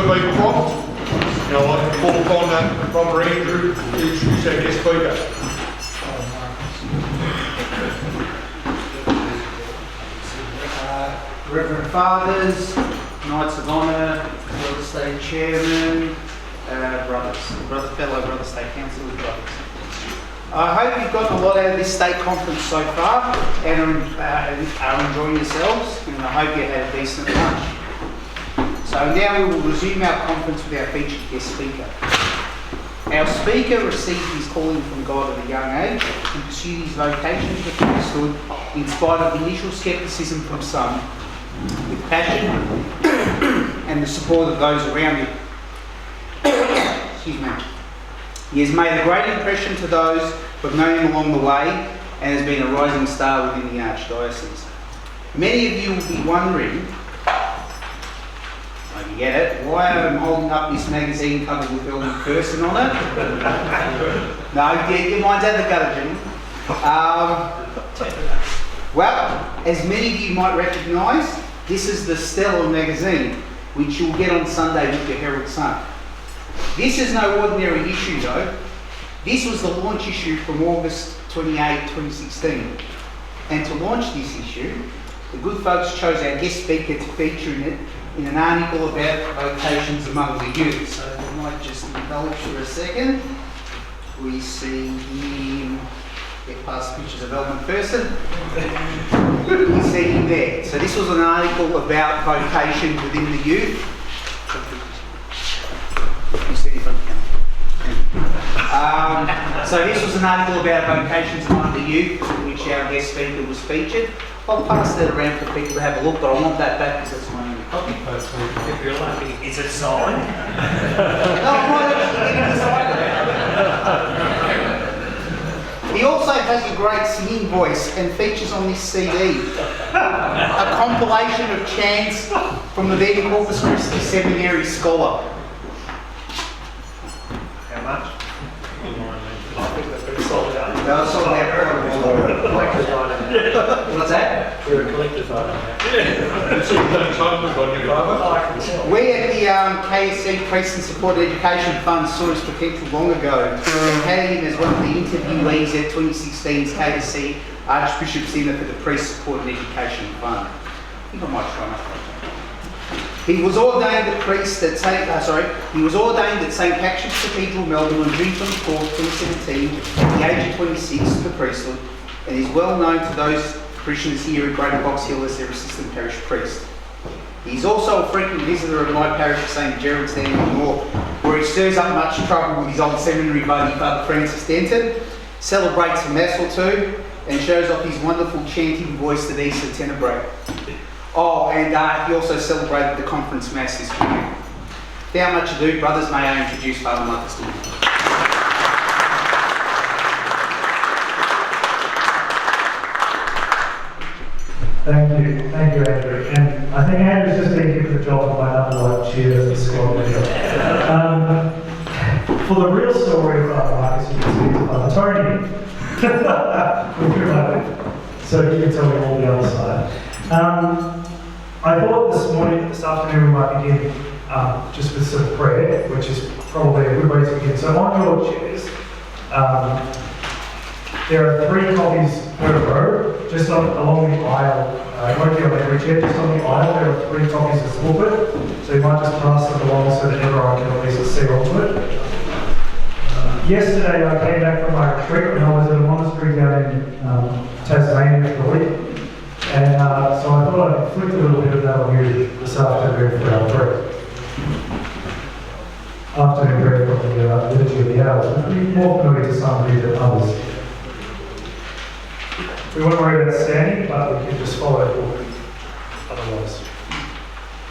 going to be prompt. Now I can call upon Brother Andrew to introduce our guest speaker. Reverend Fathers, Knights of Honour, Brother State Chairman, fellow State Councillors, brothers. I hope you've gotten a lot out of this state conference so far and are enjoying yourselves, and I hope you had a decent lunch. So now we will resume our conference with our featured guest speaker. Our speaker received his calling from God at a young age and pursued his vocation to the priesthood in spite of the initial scepticism from some, with passion and the support of those around him. Excuse me. He has made a great impression to those who have known him along the way and has been a rising star within the Archdiocese. Many of you will be wondering, I get it, why I'm holding up this magazine covered with Elder Person on it. No, get your minds out of the gutter, gentlemen. Well, as many of you might recognise, this is the Stellar magazine, which you'll get on Sunday with your Herald Sun. This is no ordinary issue though. This was the launch issue from August 28, 2016. And to launch this issue, the good folks chose our guest speaker to feature in it in an article about vocations among the youth. So we might just indulge for a second. We see him, get past pictures of Elman Person. You see him there. So this was an article about vocation within the youth. You see him from the camera. So this was an article about vocations among the youth, in which our guest speaker was featured. I'll pass that around for people to have a look, but I want that back because that's my only copy. If you're lucky, is it signed? No, I'm not actually getting the side. He also has a great singing voice and features on this CD a compilation of chants from the then Corpus Christi Seminary scholar. How much? I think that's pretty sold out. They'll sold out Collector's item. What's that? We're a collector's item. We at the KSC Priest and Supported Education Fund saw his potential long ago and had him as one of the interviewees at 2016's KSC Archbishop's Dinner for the Priest Supported Education Fund. I think I might try my. He was ordained a priest at St Patrick's Cathedral, Melbourne on June 24, 2017 at the age of 26 to the priesthood, and is well known to those parishioners here at Greater Box Hill as their assistant parish priest. He's also a frequent visitor at my parish of St Gerard's down in the north, where he stirs up much trouble with his old seminary buddy Father Francis Denton, celebrates a mass or two, and shows off his wonderful chanting voice at Easter Tenebrae. Oh, and he also celebrated the conference mass this weekend. Without much ado, brothers, may I introduce Fr Marcus Goulding. Thank you, Andrew. And I think Andrew's just been given the job of my underlined cheer as the squad leader. For the real story of Fr Marcus, you can see Father Tony. So you can tell me all the other side. I thought this afternoon we might begin just with some prayer, which is probably a good way to begin. So on your chairs, there are 3 copies per row, just along the aisle. It won't be on every chair, just on the aisle there are 3 copies of the booklet. So you might just pass them along so that everyone can at least see onto it. Yesterday I came back from my retreat and I was at a monastery down in Tasmania for a week. And so I thought I'd inflict a little bit of that on you this afternoon for our prayer. Afternoon prayer from the Liturgy of the Hours, which will be more familiar to some of you than others. We won't worry about standing, but we can just follow it otherwise.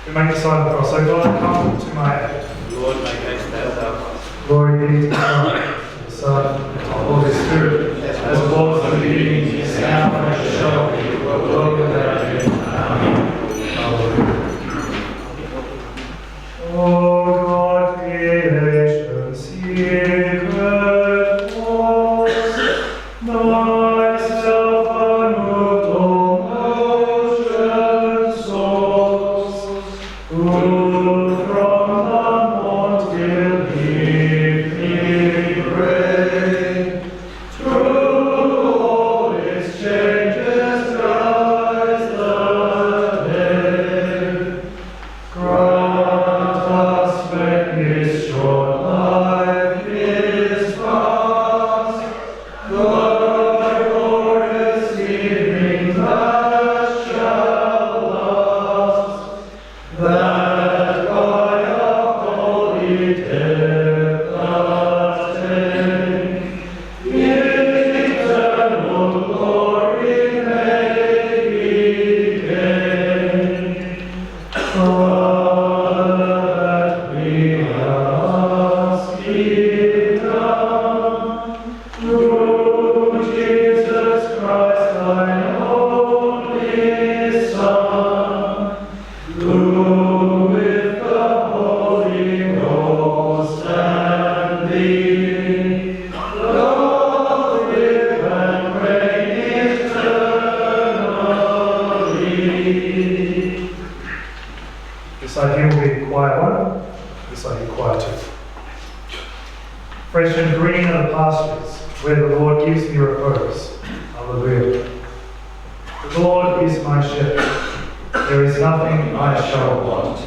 We make the sign of the cross. So God, come to my aid. Lord, make haste thou help us. Glory be to the Father, the Son, and the Holy Spirit, as it was in the beginning, is now, and ever shall be, world without end. Amen. Oh God, creation secret was thyself unmoved all ocean souls, who from the quiet one. This I hear quiet too. Fresh and green are the pastures, where the Lord gives me repose. Hallelujah. The Lord is my shepherd. There is nothing I shall want.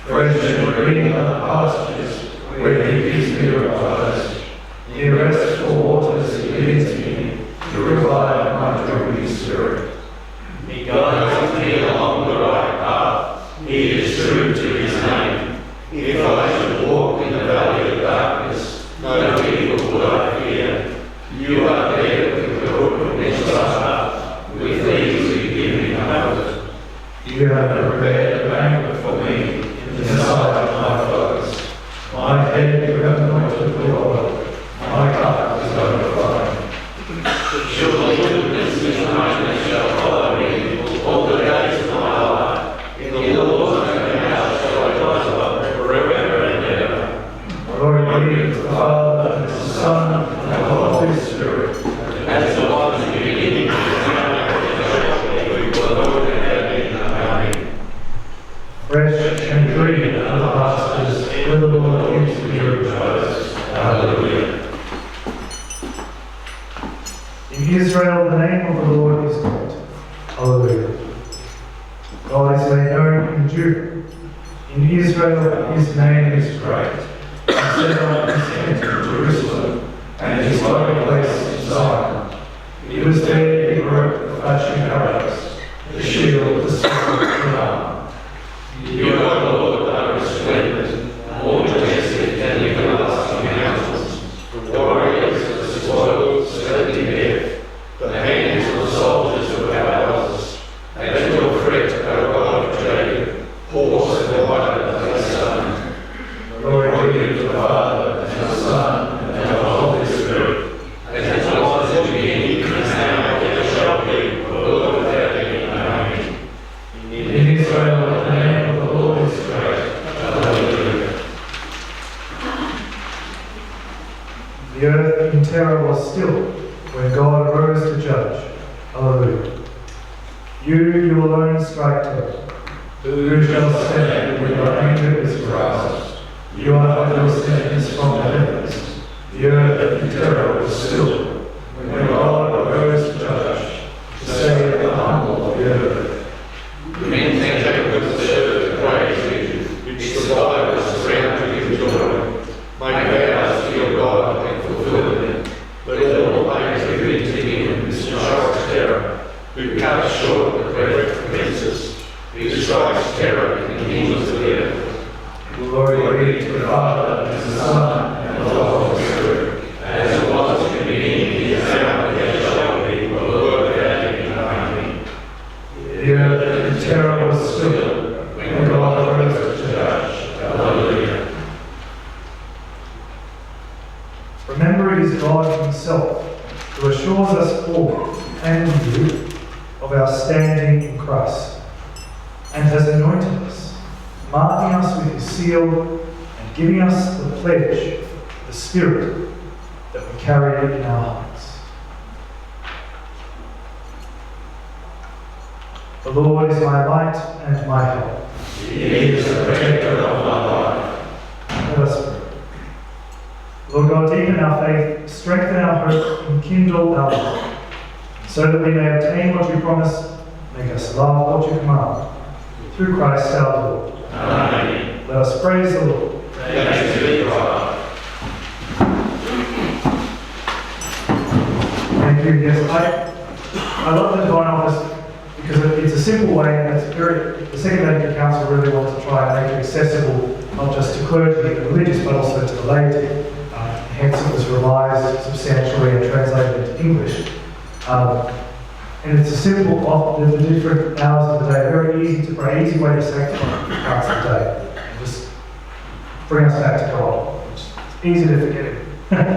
Fresh and green are the pastures, where he gives me repose. Near restful waters he leads me, to revive my drooping spirit. He guides me along the right path. He is true to his name. If I should walk in the valley of darkness, no evil would I fear. You are there with your hook and your staff. With these you give me comfort. You have prepared a banquet for me in the sight of my foes. My head you have anointed with oil. My cup is overflowing. Surely goodness and kindness shall follow me all the days of my life. In the Lord's own house shall I dwell forever and ever. Glory be to the Father, and to the Son, and to the Holy Spirit. As it was in the beginning, now and forever and ever. Amen. Fresh and green are the pastures, where the Lord gives me repose. Hallelujah. In Israel, the name of the Lord is great. Hallelujah. God is made known in Judah. In Israel, his name is great. He set up his tent in Jerusalem, and his dwelling place in Zion. It was there he broke the flashing arrows, the shield, the sword, the arm. You are the Lord, are resplendent, more majestic than the everlasting mountains. The warriors of the spoils certainly death. The hands of the soldiers of our houses. At your threat, O God of Jacob, horse and rider they summon. Glory be to the Father, and to the Son, and to the Holy Spirit. As it was in the beginning, is now, and ever shall be, world without end. Amen. In Israel, the name of the Lord is great. Hallelujah. The earth in terror was still when God rose to judge. Hallelujah. You alone strike terror. Who shall stand when your anger is roused? You are your sentence from the heavens. The earth in terror was still when God rose to judge, to save the humble of the earth. Men think Jacob served to praise you, which survivors surround you with joy. Make vows to your God and fulfill them. Let all things be good to him who strikes terror, who cuts short the breath of princes, who strikes terror in the kingdoms of the earth. Glory be to the Father, and to the Son, and to the Holy Spirit. As it was in the beginning, is now, and ever shall be, world without end. Amen. The earth in terror was still when God rose to judge. Hallelujah. Remember, it is God himself who assures us all and you of our standing in Christ, and has anointed us, marking us with his seal and giving us the pledge, the Spirit, that we carry in our hearts. The Lord is my light and my help. He is the protector of my life. Let us pray. Lord God, deepen our faith, strengthen our hope, and kindle our love, so that we may obtain what you promise, make us love what you command. Through Christ our Lord. Amen. Let us praise the Lord. Thanks be to God. Thank you. Yes, I love the Divine Office because it's a simple way, and it's the Second Vatican Council really wants to try and make it accessible, not just to clergy and religious, but also to the laity. Hence it was revised substantially and translated into English. And it's a simple, the different hours of the day, very easy to pray, easy way to sanctify parts of the day. And just bring us back to God. It's easy to forget it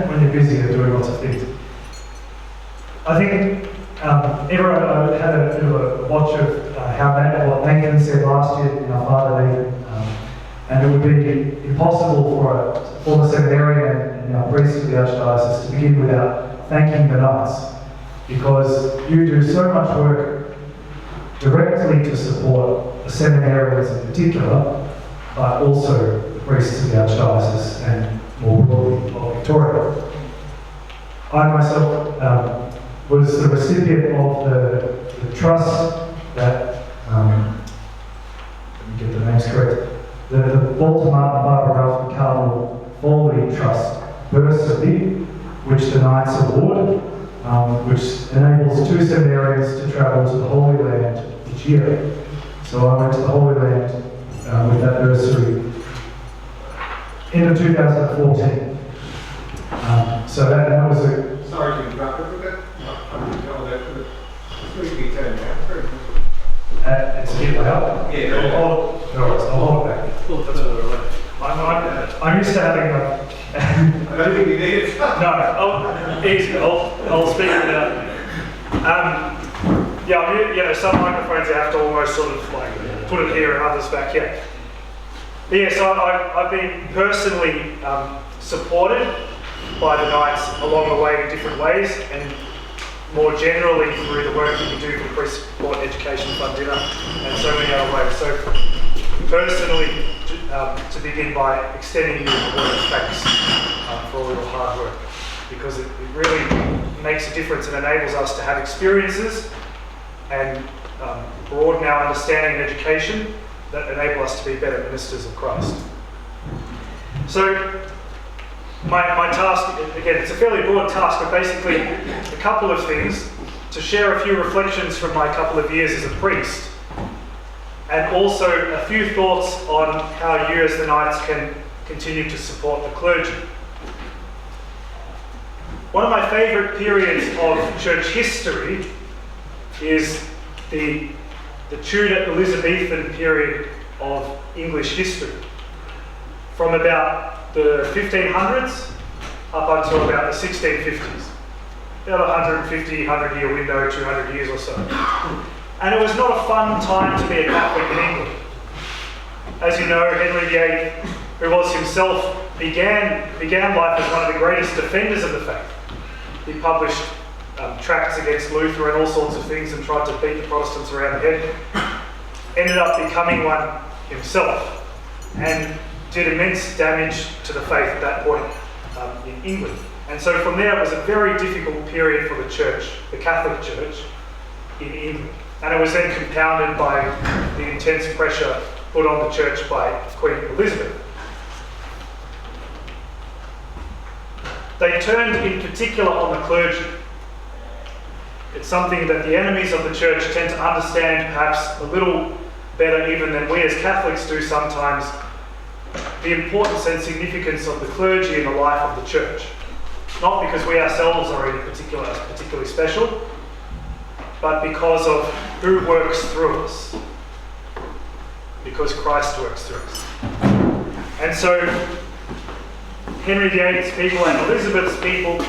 when you're busy and doing lots of things. I think everyone had a bit of a watch of what Nathan said last year, our Father Nathan, and it would be impossible for a former seminarian and our priest of the Archdiocese to begin without thanking the Knights, because you do so much work directly to support the seminarians in particular, but also the priests of the Archdiocese and more broadly of Victoria. I myself was the recipient of the trust that, let me get the names correct, the Walter Martin Barbara Ralph and Cardinal Foley Trust bursary, which the Knights award, which enables 2 seminarians to travel to the Holy Land each year. So I went to the Holy Land with that bursary in 2014. So that was a... Sorry to interrupt, but that, I didn't know that, but it's going to be turned down. It's a bit loud. Yeah. No worries, I'll hold it back. I'm used to having a... I don't think you need it. No, easy. I'll speak without. Yeah, some microphones you have to almost sort of like put it here and others back here. But yeah, so I've been personally supported by the Knights along the way in different ways, and more generally through the work that we do for the Priest Support Education Fund Dinner and so many other ways. So personally, to begin by extending you a word of thanks for all your hard work, because it really makes a difference and enables us to have experiences and broaden our understanding and education that enable us to be better ministers of Christ. So my task, again, it's a fairly broad task, but basically a couple of things: to share a few reflections from my couple of years as a priest, and also a few thoughts on how you as the Knights can continue to support the clergy. One of my favourite periods of church history is the Tudor Elizabethan period of English history, from about the 1500s up until about the 1650s. About 100-year window, 200 years or so. And it was not a fun time to be a Catholic in England. As you know, Henry VIII, who was himself, began life as one of the greatest defenders of the faith. He published tracts against Luther and all sorts of things and tried to beat the Protestants around the head. Ended up becoming one himself and did immense damage to the faith at that point in England. And so from there it was a very difficult period for the church, the Catholic Church in England. And it was then compounded by the intense pressure put on the church by Queen Elizabeth. They turned in particular on the clergy. It's something that the enemies of the church tend to understand perhaps a little better even than we as Catholics do sometimes, the importance and significance of the clergy in the life of the church. Not because we ourselves are particularly special, but because of who works through us. Because Christ works through us. And so Henry VIII's people and Elizabeth's people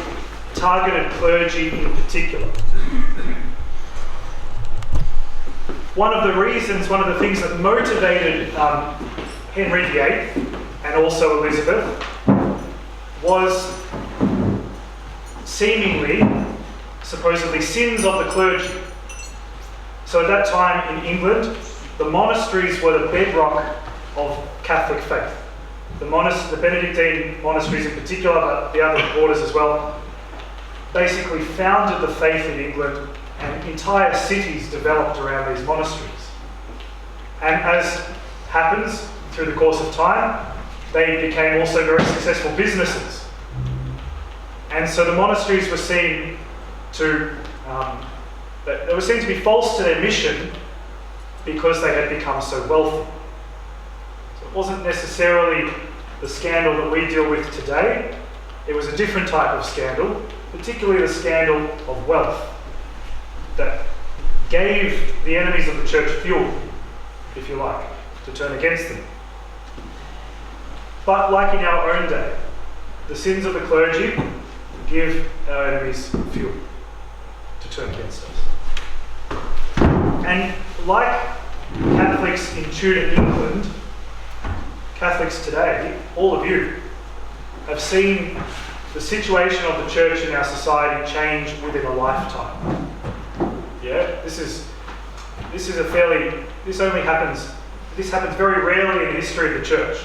targeted clergy in particular. One of the things that motivated Henry VIII and also Elizabeth was supposedly sins of the clergy. So at that time in England, the monasteries were the bedrock of Catholic faith. The Benedictine monasteries in particular, but the other orders as well, basically founded the faith in England, and entire cities developed around these monasteries. And as happens through the course of time, they became also very successful businesses. And so the monasteries were seen to be false to their mission because they had become so wealthy. So it wasn't necessarily the scandal that we deal with today. It was a different type of scandal, particularly the scandal of wealth, that gave the enemies of the church fuel, if you like, to turn against them. But like in our own day, the sins of the clergy give our enemies fuel to turn against us. And like Catholics in Tudor England, Catholics today, all of you, have seen the situation of the church in our society change within a lifetime. Yeah, this only happens this happens very rarely in the history of the church.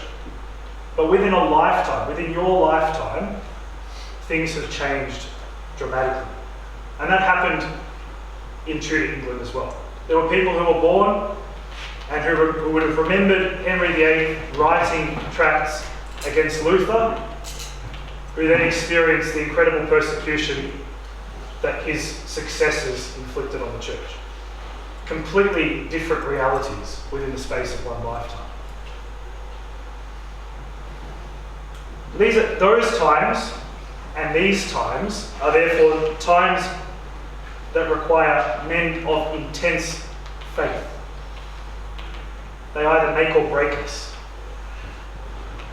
But within a lifetime, within your lifetime, things have changed dramatically. And that happened in Tudor England as well. There were people who were born and who would have remembered Henry VIII writing tracts against Luther, who then experienced the incredible persecution that his successors inflicted on the church. Completely different realities within the space of one lifetime. Those times and these times are therefore times that require men of intense faith. They either make or break us.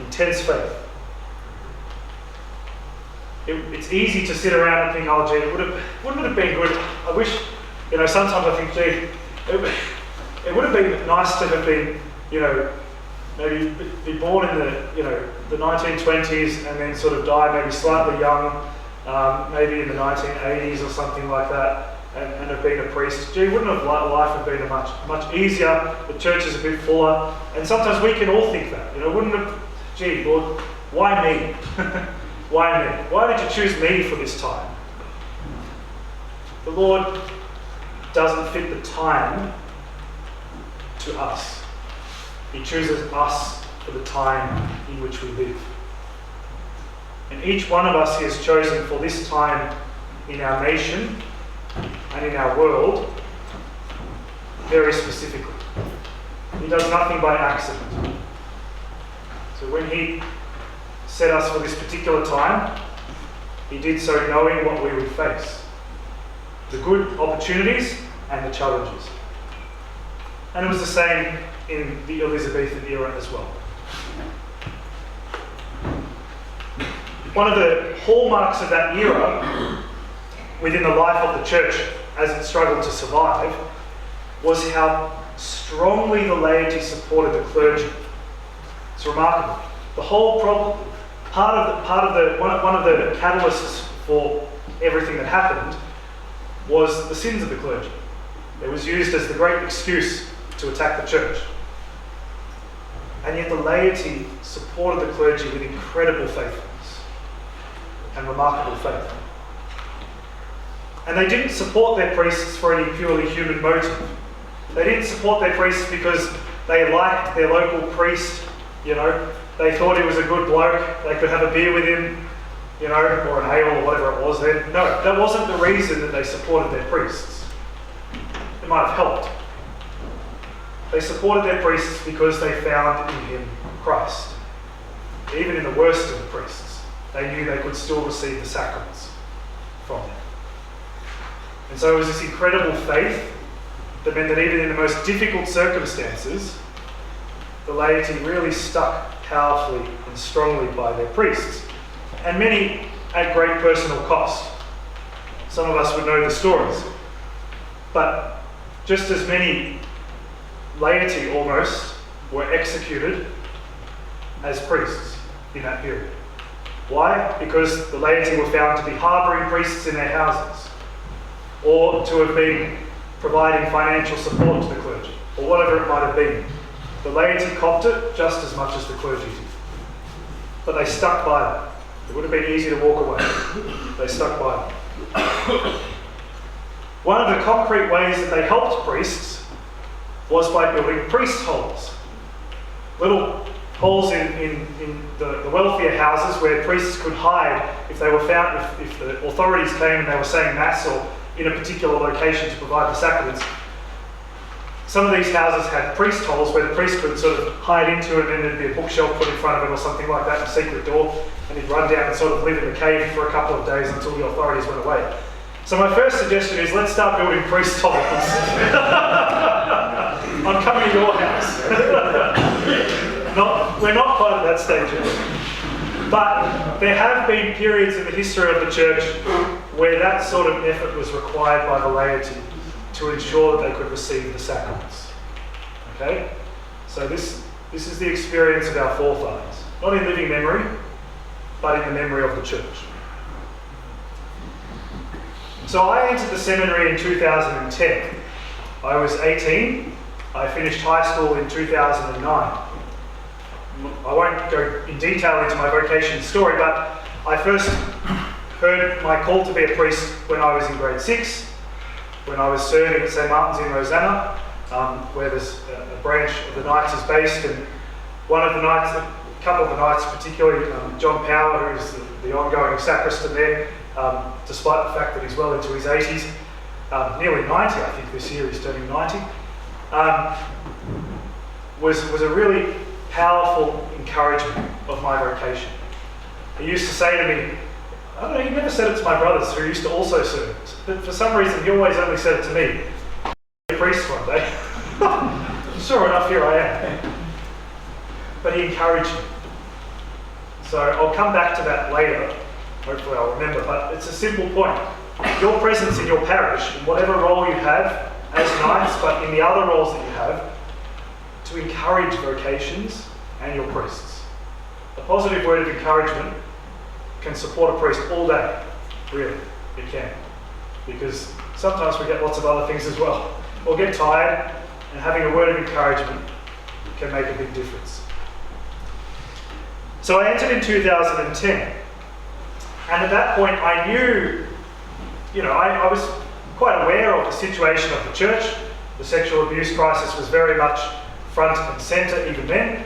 Intense faith. It's easy to sit around and think, oh gee, wouldn't it have been good? I wish, sometimes I think, gee, it would have been nice to have been, maybe be born in the 1920s and then sort of die maybe slightly young, maybe in the 1980s or something like that, and have been a priest. Gee, wouldn't have life have been much easier? The church is a bit fuller, and sometimes we can all think that. Wouldn't have? Gee, Lord, why me? Why me? Why did you choose me for this time? The Lord doesn't fit the time to us. He chooses us for the time in which we live. And each one of us He has chosen for this time in our nation and in our world very specifically. He does nothing by accident. So when He set us for this particular time, He did so knowing what we would face. The good opportunities and the challenges. And it was the same in the Elizabethan era as well. One of the hallmarks of that era within the life of the church as it struggled to survive was how strongly the laity supported the clergy. It's remarkable. The whole problem, one of the catalysts for everything that happened was the sins of the clergy. It was used as the great excuse to attack the church. And yet the laity supported the clergy with incredible faithfulness and remarkable faith. And they didn't support their priests for any purely human motive. They didn't support their priests because they liked their local priest, they thought he was a good bloke, they could have a beer with him, or an ale or whatever it was then. No, that wasn't the reason that they supported their priests. It might have helped. They supported their priests because they found in him Christ. Even in the worst of the priests, they knew they could still receive the sacraments from them. And so it was this incredible faith that meant that even in the most difficult circumstances, the laity really stuck powerfully and strongly by their priests, and many at great personal cost. Some of us would know the stories. But just as many laity almost were executed as priests in that period. Why? Because the laity were found to be harbouring priests in their houses, or to have been providing financial support to the clergy, or whatever it might have been. The laity copped it just as much as the clergy did. But they stuck by that. It would have been easy to walk away. They stuck by it. One of the concrete ways that they helped priests was by building priest holes. Little holes in the wealthier houses where priests could hide if they were found, if the authorities came and they were saying mass or in a particular location to provide the sacraments. Some of these houses had priest holes where the priest could sort of hide into it, and then there'd be a bookshelf put in front of it or something like that, a secret door, and he'd run down and sort of live in the cave for a couple of days until the authorities went away. So my first suggestion is let's start building priest holes. I'm coming to your house. We're not quite at that stage yet. But there have been periods in the history of the church where that sort of effort was required by the laity to ensure that they could receive the sacraments. Okay? So this is the experience of our forefathers. Not in living memory, but in the memory of the church. So I entered the seminary in 2010. I was 18 I finished high school in 2009. I won't go in detail into my vocation story, but I first heard my call to be a priest when I was in grade 6, when I was serving at St Martin's in Rosanna, where there's a branch of the Knights is based, and one of the Knights, a couple of the Knights particularly, John Power, who's the ongoing sacristan there, despite the fact that he's well into his 80s, nearly 90, I think this year he's turning 90, was a really powerful encouragement of my vocation. He used to say to me, I don't know, he never said it to my brothers who used to also serve, but for some reason he always only said it to me. Be a priest one day. Sure enough, here I am. But he encouraged me. So I'll come back to that later. Hopefully I'll remember, but it's a simple point. Your presence in your parish, in whatever role you have as knights, but in the other roles that you have, to encourage vocations and your priests. A positive word of encouragement can support a priest all day, really, it can. Because sometimes we get lots of other things as well. Or get tired, and having a word of encouragement can make a big difference. So I entered in 2010, and at that point I knew, I was quite aware of the situation of the church. The sexual abuse crisis was very much front and centre even then.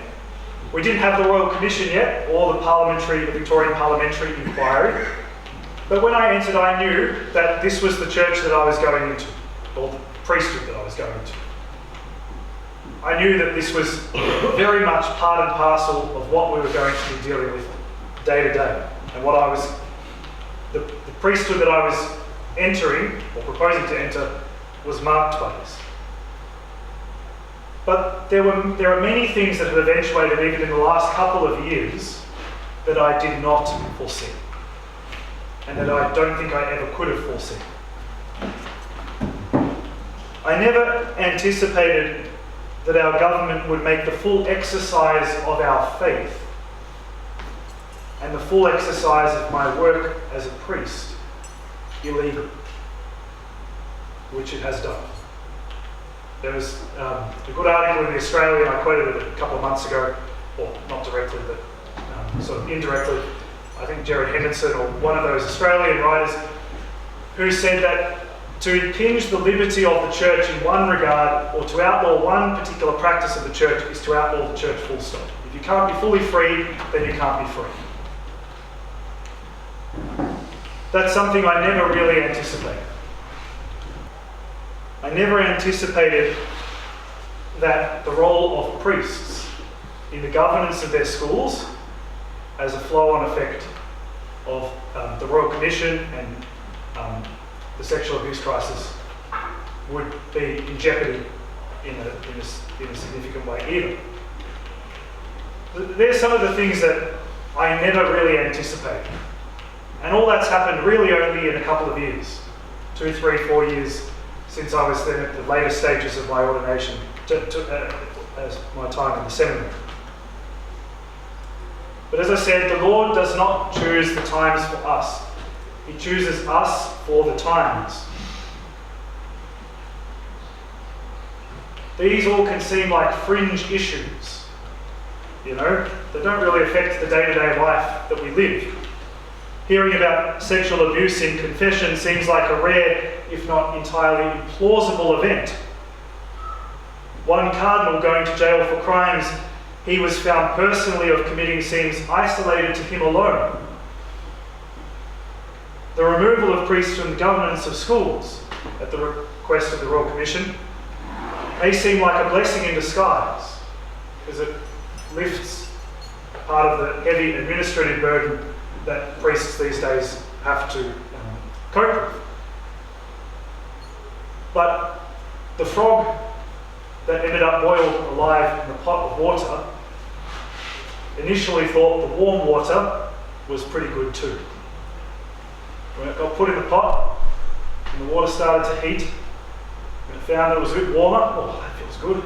We didn't have the Royal Commission yet, or the Victorian parliamentary inquiry. But when I entered, I knew that this was the church that I was going into, or the priesthood that I was going into. I knew that this was very much part and parcel of what we were going to be dealing with day to day. And the priesthood that I was entering, or proposing to enter, was marked by this. But there are many things that have eventuated, even in the last couple of years, that I did not foresee. And that I don't think I ever could have foreseen. I never anticipated that our government would make the full exercise of our faith and the full exercise of my work as a priest illegal, which it has done. There was a good article in the Australian, I quoted it a couple of months ago, or not directly, but sort of indirectly. I think Jared Henderson, or one of those Australian writers, who said that to impinge the liberty of the church in one regard, or to outlaw one particular practice of the church, is to outlaw the church full stop. If you can't be fully free, then you can't be free. That's something I never really anticipated. I never anticipated that the role of priests in the governance of their schools, as a flow-on effect of the Royal Commission and the sexual abuse crisis, would be in jeopardy in a significant way either. There's some of the things that I never really anticipated. And all that's happened really only in a couple of years, 2, 3, 4 years since I was then at the later stages of my ordination, as my time in the seminary. But as I said, the Lord does not choose the times for us. He chooses us for the times. These all can seem like fringe issues, they don't really affect the day-to-day life that we live. Hearing about sexual abuse in confession seems like a rare, if not entirely implausible event. One cardinal going to jail for crimes he was found personally of committing seems isolated to him alone. The removal of priests from the governance of schools at the request of the Royal Commission may seem like a blessing in disguise, because it lifts part of the heavy administrative burden that priests these days have to cope with. But the frog that ended up boiled alive in the pot of water initially thought the warm water was pretty good too. When it got put in the pot and the water started to heat, and it found it was a bit warmer, oh, that feels good.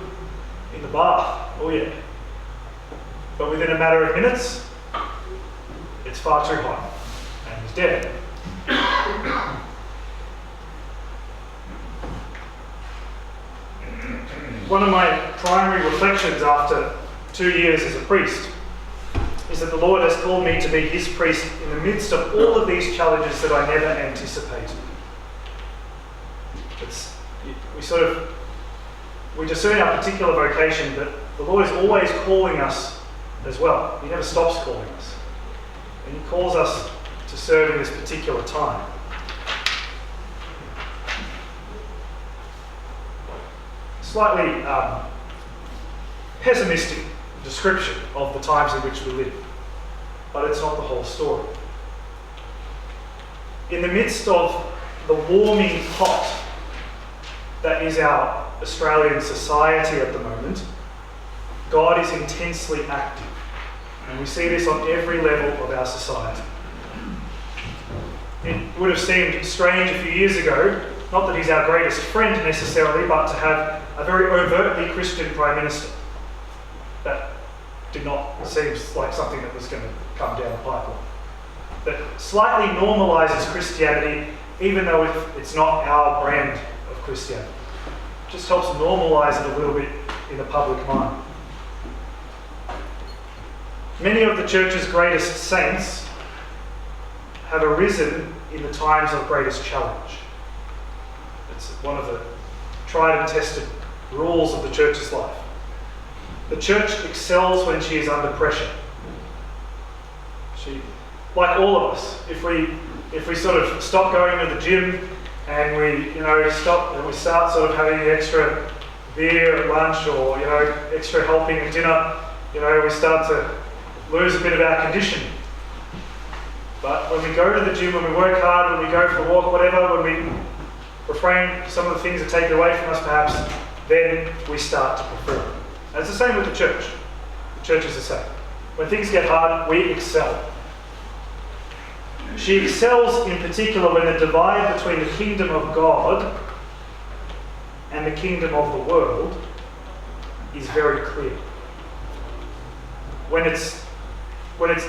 In the bath, oh yeah. But within a matter of minutes, it's far too hot, and he's dead. one of my primary reflections after 2 years as a priest is that the Lord has called me to be his priest in the midst of all of these challenges that I never anticipated. We discern our particular vocation, but the Lord is always calling us as well. He never stops calling us. And he calls us to serve in this particular time. Slightly pessimistic description of the times in which we live, but it's not the whole story. In the midst of the warming pot that is our Australian society at the moment, God is intensely active, and we see this on every level of our society. It would have seemed strange a few years ago, not that he's our greatest friend necessarily, but to have a very overtly Christian Prime Minister. That did not seem like something that was going to come down the pipeline. That slightly normalises Christianity, even though it's not our brand of Christianity. It just helps normalise it a little bit in the public mind. Many of the church's greatest saints have arisen in the times of greatest challenge. It's one of the tried and tested rules of the church's life. The church excels when she is under pressure. She, like all of us, if we sort of stop going to the gym and we stop and we start sort of having extra beer at lunch or extra helping at dinner, we start to lose a bit of our condition. But when we go to the gym, when we work hard, when we go for a walk, whatever, when we refrain some of the things that take it away from us perhaps, then we start to perform. And it's the same with the church. The church is the same. When things get hard, we excel. She excels in particular when the divide between the kingdom of God and the kingdom of the world is very clear. When it's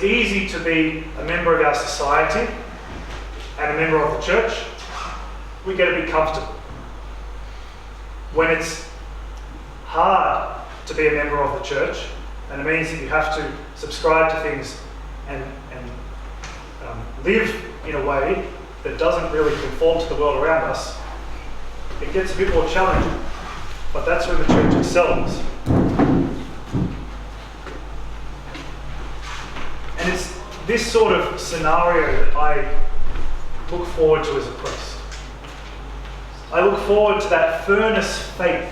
easy to be a member of our society and a member of the church, we get a bit comfortable. When it's hard to be a member of the church, and it means that you have to subscribe to things and live in a way that doesn't really conform to the world around us, it gets a bit more challenging. But that's when the church excels. And it's this sort of scenario that I look forward to as a priest. I look forward to that furnace faith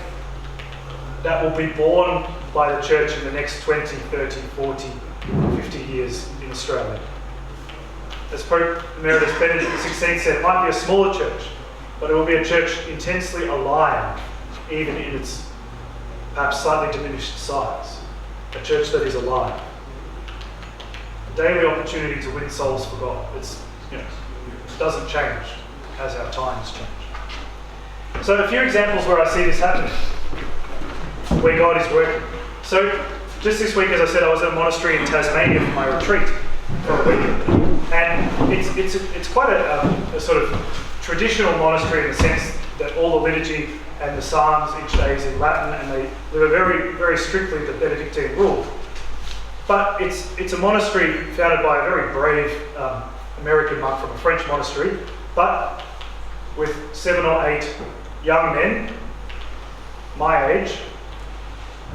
that will be born by the church in the next 20, 30, 40, 50 years in Australia. As Pope Emeritus Benedict XVI said, it might be a smaller church, but it will be a church intensely alive, even in its perhaps slightly diminished size. A church that is alive. A daily opportunity to win souls for God. It doesn't change as our times change. So a few examples where I see this happening, where God is working. So just this week, as I said, I was at a monastery in Tasmania for my retreat for a week. And it's quite a sort of traditional monastery in the sense that all the liturgy and the psalms each day is in Latin, and they live very, very strictly the Benedictine rule. But it's a monastery founded by a very brave American monk from a French monastery, but with 7 or 8 young men, my age,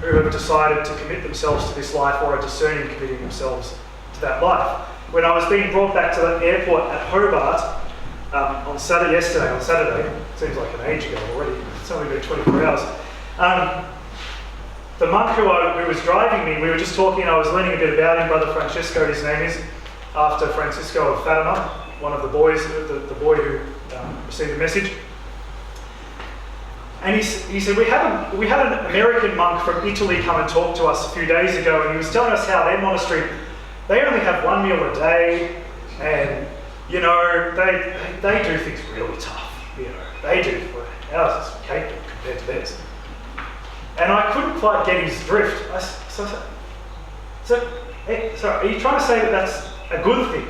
who have decided to commit themselves to this life or are discerning committing themselves to that life. When I was being brought back to the airport at Hobart on Saturday, seems like an age ago already, it's only been 24 hours, the monk who was driving me, we were just talking, I was learning a bit about him, Brother Francesco, his name is, after Francisco of Fatima, one of the boys, the boy who received the message. And he said, we had an American monk from Italy come and talk to us a few days ago, and he was telling us how their monastery, they only have 1 meal a day, and they do things really tough. They do. Ours is cake compared to theirs. And I couldn't quite get his drift. So, are you trying to say that that's a good thing,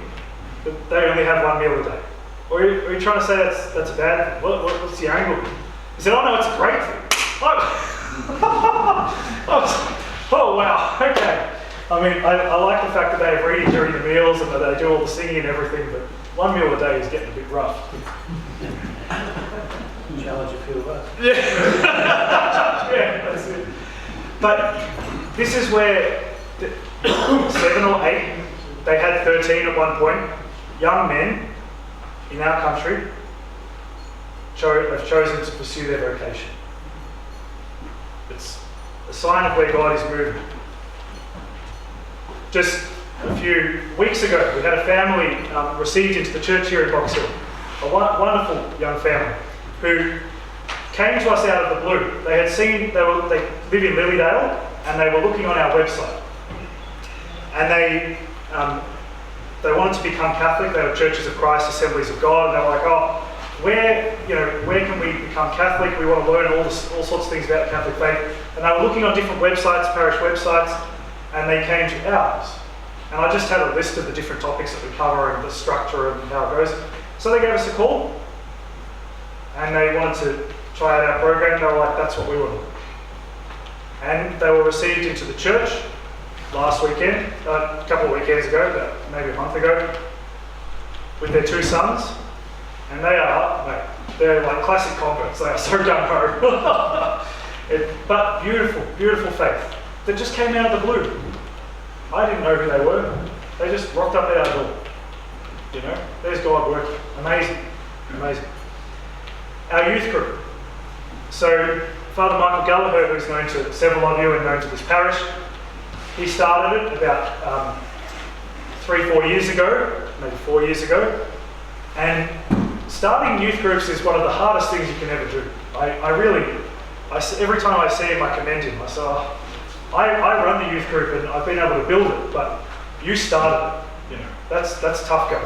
that they only have 1 meal a day? Or are you trying to say that's a bad thing? What's the angle? He said, oh no, it's a great thing. Oh. Oh wow, okay. I mean, I like the fact that they have reading during the meals and that they do all the singing and everything, but one meal a day is getting a bit rough. Challenge a few of us. Yeah, that's it. But this is where 7 or 8, they had 13 at one point, young men in our country have chosen to pursue their vocation. It's a sign of where God is moving. Just a few weeks ago, we had a family received into the church here in Box Hill, a wonderful young family who came to us out of the blue. They had seen, they live in Lilydale, and they were looking on our website. And they wanted to become Catholic. They were Churches of Christ, Assemblies of God, and they were like, oh, where can we become Catholic? We want to learn all sorts of things about the Catholic faith. And they were looking on different websites, parish websites, and they came to ours. And I just had a list of the different topics that we cover and the structure and how it goes. So they gave us a call, and they wanted to try out our program. They were like, that's what we want to do. And they were received into the church last weekend, a couple of weekends ago, maybe a month ago, with their 2 sons. And they're like classic converts. They are so gung-ho. But beautiful, beautiful faith that just came out of the blue. I didn't know who they were. They just rocked up at our door. You know, there's God working. Amazing, amazing. Our youth group. So Father Michael Gallagher, who's known to several of you and known to this parish, he started it about 3-4 years ago, maybe 4 years ago. And starting youth groups is one of the hardest things you can ever do. Every time I see him, I commend him. I say, I run the youth group and I've been able to build it, but you started it. You know, that's tough going.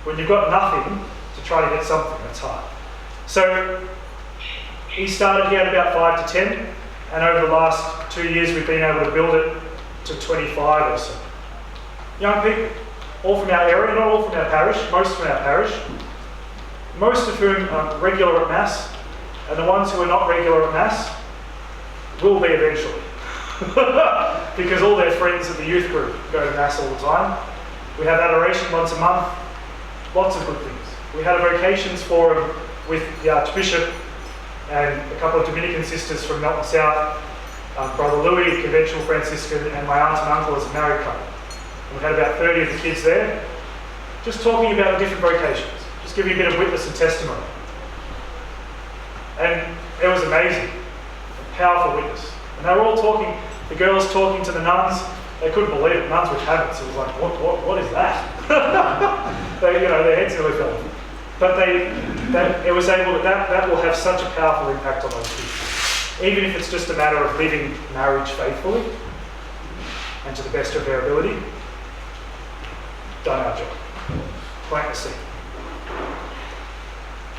When you've got nothing to try to get something, that's hard. So he started, he had about 5 to 10, and over the last 2 years we've been able to build it to 25 or so. Young people, all from our area, not all from our parish, most from our parish, most of whom are regular at Mass, and the ones who are not regular at Mass will be eventually. Because all their friends at the youth group go to Mass all the time. We have adoration once a month, lots of good things. We had a vocations forum with the Archbishop and a couple of Dominican sisters from Melton South, Brother Louis, conventional Franciscan, and my aunt and uncle as a married couple. And we had about 30 of the kids there, just talking about the different vocations, just giving a bit of witness and testimony. And it was amazing, a powerful witness. And they were all talking, the girls talking to the nuns, they couldn't believe it, nuns with habits. It was like, what is that? Their heads nearly fell off. But it was able to, that will have such a powerful impact on those kids. Even if it's just a matter of living marriage faithfully and to the best of their ability, done our job. Plant the seed.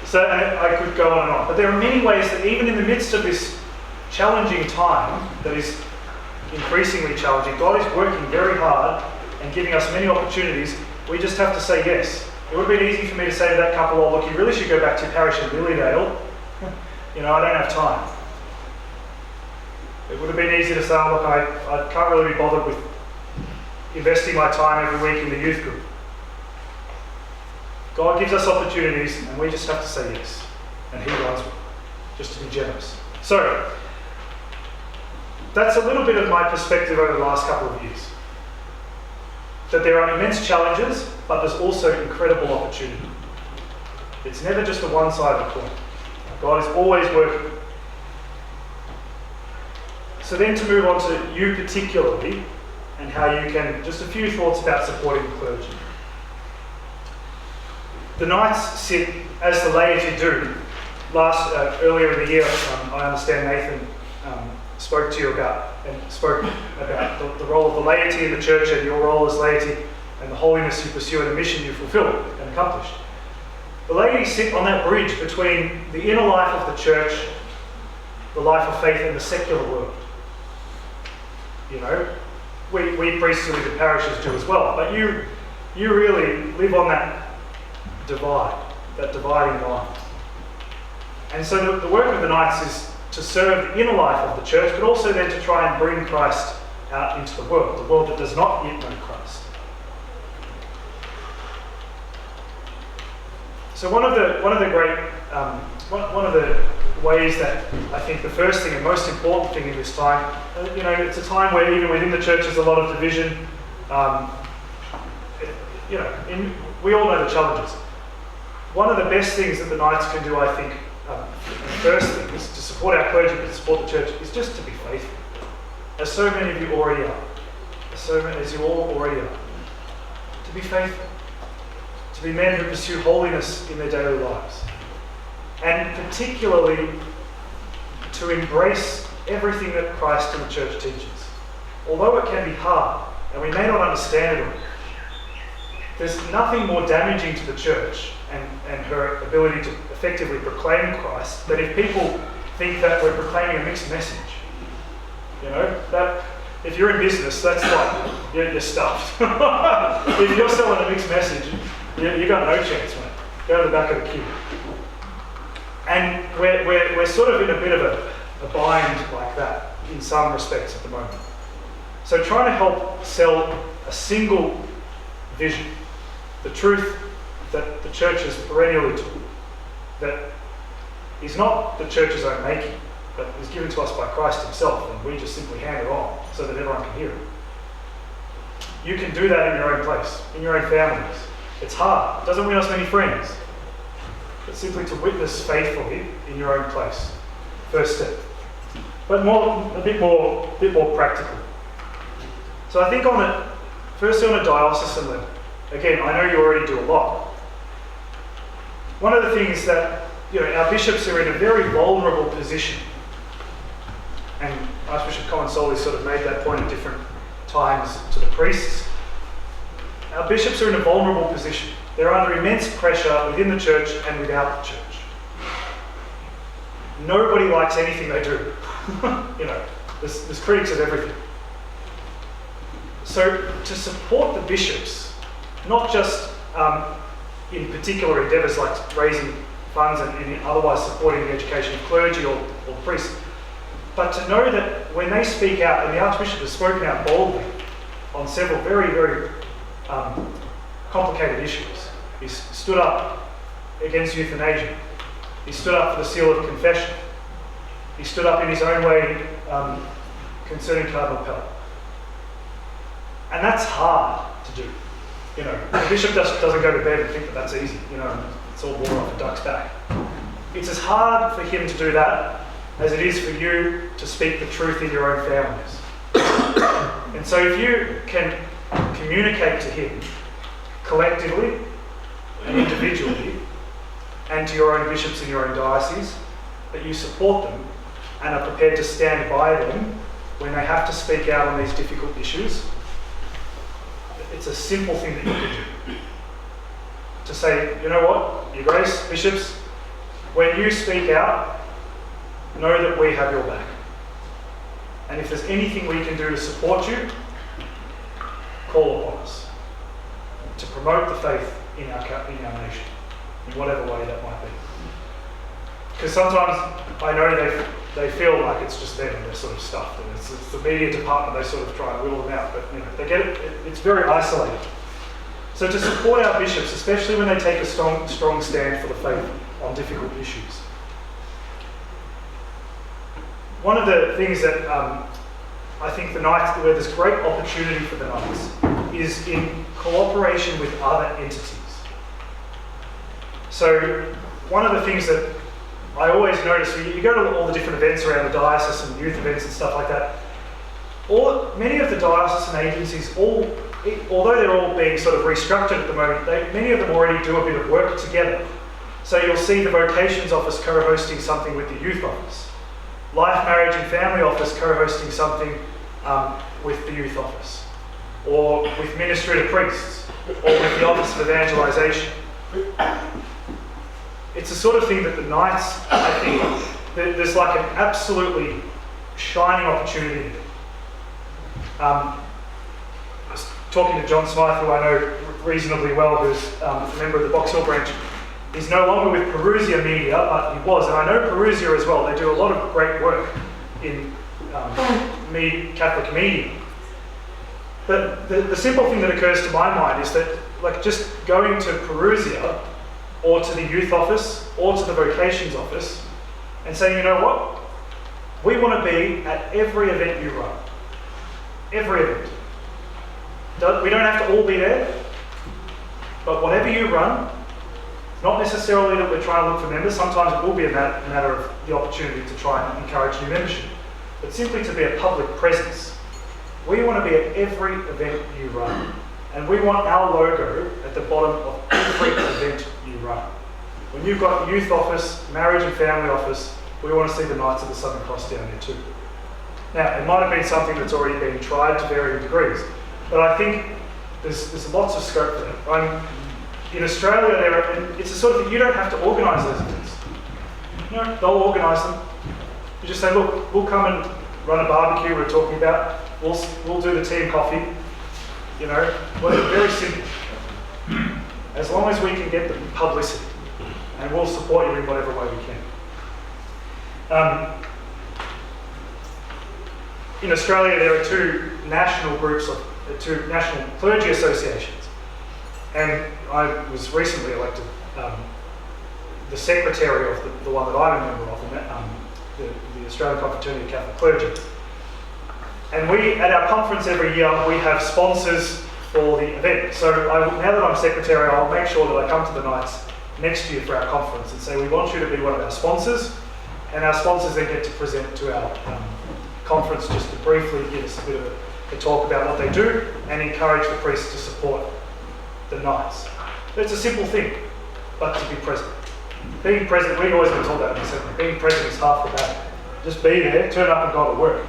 So I could go on and on. But there are many ways that even in the midst of this challenging time that is increasingly challenging, God is working very hard and giving us many opportunities. We just have to say yes. It would have been easy for me to say to that couple, oh look, you really should go back to your parish in Lilydale. I don't have time. It would have been easy to say, oh look, I can't really be bothered with investing my time every week in the youth group. God gives us opportunities and we just have to say yes. And He runs with it, just to be generous. So, that's a little bit of my perspective over the last couple of years. That there are immense challenges, but there's also incredible opportunity. It's never just a one-sided coin. God is always working. So then to move on to you particularly, and how you can, just a few thoughts about supporting the clergy. The Knights sit, as the laity do. Earlier in the year, I understand Nathan spoke to you about the role of the laity in the church and your role as laity and the holiness you pursue and the mission you fulfill and accomplish. The laity sit on that bridge between the inner life of the church, the life of faith, and the secular world. We priests who live in parishes do as well, but you really live on that divide, that dividing line. And so the work of the Knights to serve the inner life of the church, but also then to try and bring Christ out into the world that does not yet know Christ. So one of the ways that I think the first thing and most important thing in this time, it's a time where even within the church there's a lot of division. We all know the challenges. One of the best things that the Knights can do, I think, the first thing is to support our clergy, but to support the church, is just to be faithful. As so many of you already are. As you all already are. To be faithful. To be men who pursue holiness in their daily lives. And particularly to embrace everything that Christ and the church teaches. Although it can be hard, and we may not understand it all, there's nothing more damaging to the church and her ability to effectively proclaim Christ than if people think that we're proclaiming a mixed message. That if you're in business, that's like you're stuffed. If you're selling a mixed message, you got no chance, mate. Go to the back of the queue. And we're sort of in a bit of a bind like that in some respects at the moment. So trying to help sell a single vision, the truth that the church is perennially taught, that is not the church's own making, but is given to us by Christ himself, and we just simply hand it on so that everyone can hear it. You can do that in your own place, in your own families. It's hard. It doesn't win us many friends. But simply to witness faithfully in your own place. First step. But a bit more practical. So I think firstly on a diocesan level, again, I know you already do a lot. One of the things that, our bishops are in a very vulnerable position. And Archbishop Colin sort of made that point at different times to the priests. Our bishops are in a vulnerable position. They're under immense pressure within the church and without the church. Nobody likes anything they do. There's critics of everything. So to support the bishops, not just in particular endeavours like raising funds and otherwise supporting the education of clergy or priests, but to know that when they speak out, and the Archbishop has spoken out boldly on several very, very complicated issues. He's stood up against euthanasia. He stood up for the seal of confession. He stood up in his own way concerning Cardinal Pell. And that's hard to do. The bishop doesn't go to bed and think that that's easy. It's all water off a duck's back. It's as hard for him to do that as it is for you to speak the truth in your own families. And so if you can communicate to him collectively and individually and to your own bishops in your own diocese that you support them and are prepared to stand by them when they have to speak out on these difficult issues, it's a simple thing that you can do. To say, you know what, Your Grace, bishops, when you speak out, know that we have your back. And if there's anything we can do to support you, call upon us to promote the faith in our nation, in whatever way that might be. Because sometimes I know they feel like it's just them and they're sort of stuffed, and it's the media department, they sort of try and wheel them out, but they get it, it's very isolated. So to support our bishops, especially when they take a strong stand for the faith on difficult issues. One of the things that I think the Knights, where there's great opportunity for the Knights, is in cooperation with other entities. So one of the things that I always notice, you go to all the different events around the diocese and youth events and stuff like that, many of the diocesan agencies, although they're all being sort of restructured at the moment, many of them already do a bit of work together. So you'll see the Vocations Office co-hosting something with the Youth Office. Life, Marriage and Family Office co-hosting something with the Youth Office, or with Ministry to Priests, or with the Office of Evangelisation. It's the sort of thing that the Knights, I think, there's like an absolutely shining opportunity. I was talking to John Smythe, who I know reasonably well, who's a member of the Box Hill branch, He's no longer with Perusia Media, but he was, and I know Perusia as well. They do a lot of great work in Catholic media. But the simple thing that occurs to my mind is that, like, just going to Perusia or to the youth office or to the vocations office and saying, you know what, we want to be at every event you run. Every event. We don't have to all be there, but whatever you run, not necessarily that we're trying to look for members, sometimes it will be a matter of the opportunity to try and encourage new membership, but simply to be a public presence. We want to be at every event you run, and we want our logo at the bottom of every event you run. When you've got youth office, marriage and family office, we want to see the Knights of the Southern Cross down there too. Now, it might have been something that's already been tried to varying degrees, but I think there's lots of scope for that. In Australia, it's the sort of thing, you don't have to organise those events. You know, they'll organise them. You just say, look, we'll come and run a barbecue we're talking about. We'll do the tea and coffee. You know, well, it's very simple. As long as we can get the publicity, and we'll support you in whatever way we can. In Australia, there are two national clergy associations. And I was recently elected the secretary of the one that I'm a member of, the Australian Confraternity of Catholic Clergy. And at our conference every year, we have sponsors for the event. So now that I'm secretary, I'll make sure that I come to the Knights next year for our conference and say, we want you to be one of our sponsors. And our sponsors then get to present to our conference just to briefly give us a bit of a talk about what they do and encourage the priests to support the Knights. It's a simple thing, but to be present. Being present, we've always been told that in the seminary, being present is half the battle. Just be there, turn up and go to work.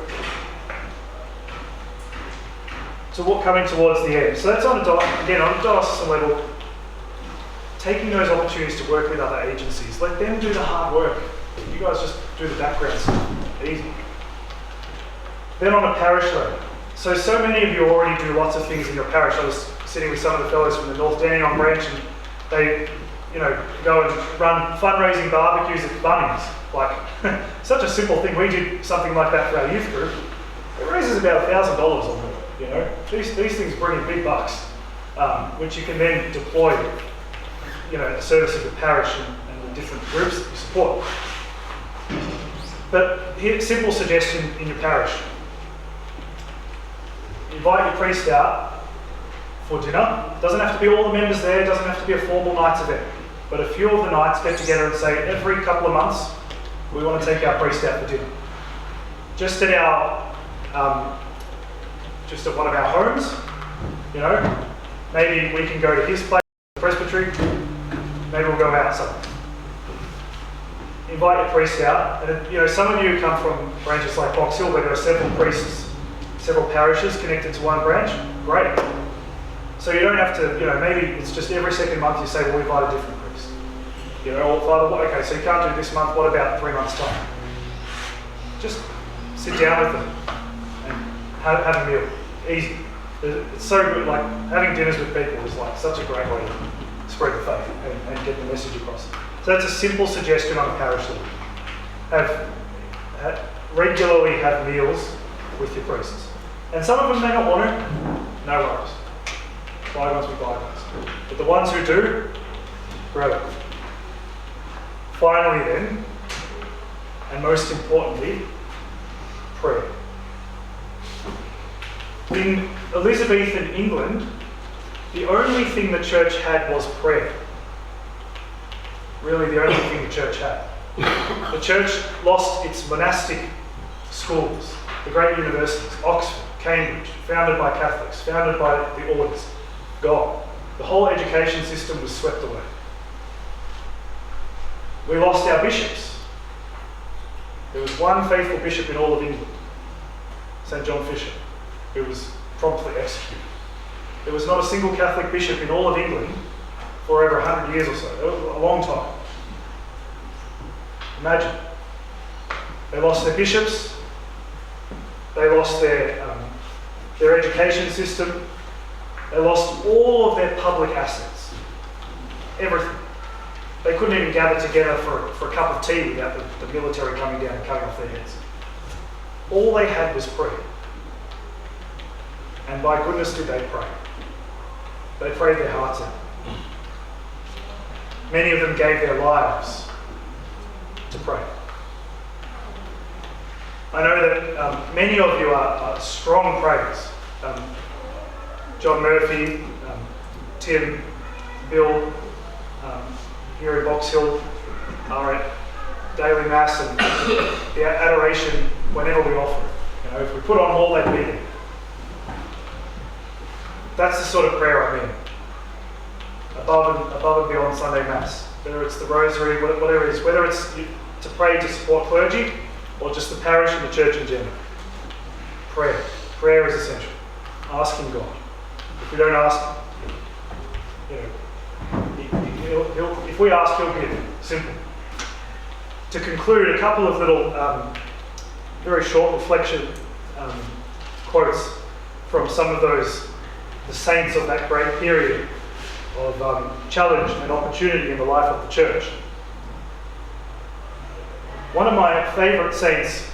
So what coming towards the end? So that's on a diocesan level, taking those opportunities to work with other agencies. Let them do the hard work. You guys just do the background stuff. Easy. Then on a parish level. So many of you already do lots of things in your parish. I was sitting with some of the fellows from the North Dandenong branch, and they, go and run fundraising barbecues at Bunnings. Like, such a simple thing. We did something like that for our youth group. It raises about $1,000 on board. These things bring in big bucks, which you can then deploy, at the service of the parish and the different groups that you support. But here's a simple suggestion in your parish. Invite your priest out for dinner. Doesn't have to be all the members there, doesn't have to be a formal Knights event. But a few of the Knights get together and say, every couple of months, we want to take our priest out for dinner. Just at one of our homes, maybe we can go to his place, the presbytery, maybe we'll go out somewhere. Invite your priest out, and some of you come from branches like Box Hill, where there are several priests, several parishes connected to one branch. Great. So you don't have to, maybe it's just every second month you say, well, we invite a different priest. Or Father, okay, so you can't do this month, what about 3 months' time? Just sit down with them and have a meal. Easy. It's so good, like having dinners with people is like such a great way to spread the faith and get the message across. So that's a simple suggestion on a parish level. Regularly have meals with your priests. And some of them may not want to, no worries. Bygones be bygones. But the ones who do, grab it. Finally then, and most importantly, prayer. In Elizabethan England, the only thing the church had was prayer. Really the only thing the church had. The church lost its monastic schools, the great universities, Oxford, Cambridge, founded by Catholics, founded by the orders, gone. The whole education system was swept away. We lost our bishops. There was one faithful bishop in all of England, St. John Fisher, who was promptly executed. There was not a single Catholic bishop in all of England for over 100 years or so, a long time. Imagine. They lost their bishops, they lost their education system, they lost all of their public assets, everything. They couldn't even gather together for a cup of tea without the military coming down and cutting off their heads. All they had was prayer. And by goodness did they pray. They prayed their hearts out. Many of them gave their lives to pray. I know that many of you are strong prayers. John Murphy, Tim, Bill, here in Box Hill are at daily mass and the adoration whenever we offer it. If we put on all that meeting, that's the sort of prayer I'm in. Above and beyond Sunday mass, whether it's the rosary, whatever it is, whether it's to pray to support clergy or just the parish and the church in general. Prayer is essential. Asking God. If we don't ask, if we ask, He'll give. Simple. To conclude, a couple of little, very short reflection quotes from some of the saints of that great period of challenge and opportunity in the life of the church. One of my favourite saints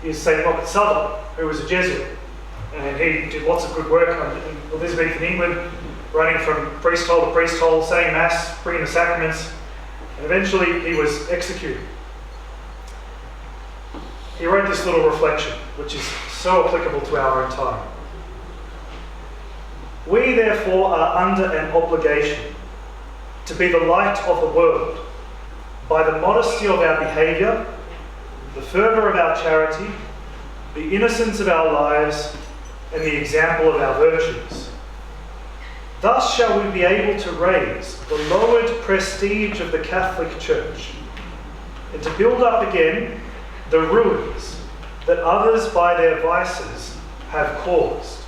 is St. Robert Southern, who was a Jesuit, and he did lots of good work in Elizabethan England, running from priest hole to priest hole, saying mass, bringing the sacraments, and eventually he was executed. He wrote this little reflection, which is so applicable to our own time. We therefore are under an obligation to be the light of the world by the modesty of our behaviour, the fervour of our charity, the innocence of our lives, and the example of our virtues. Thus shall we be able to raise the lowered prestige of the Catholic Church and to build up again the ruins that others by their vices have caused.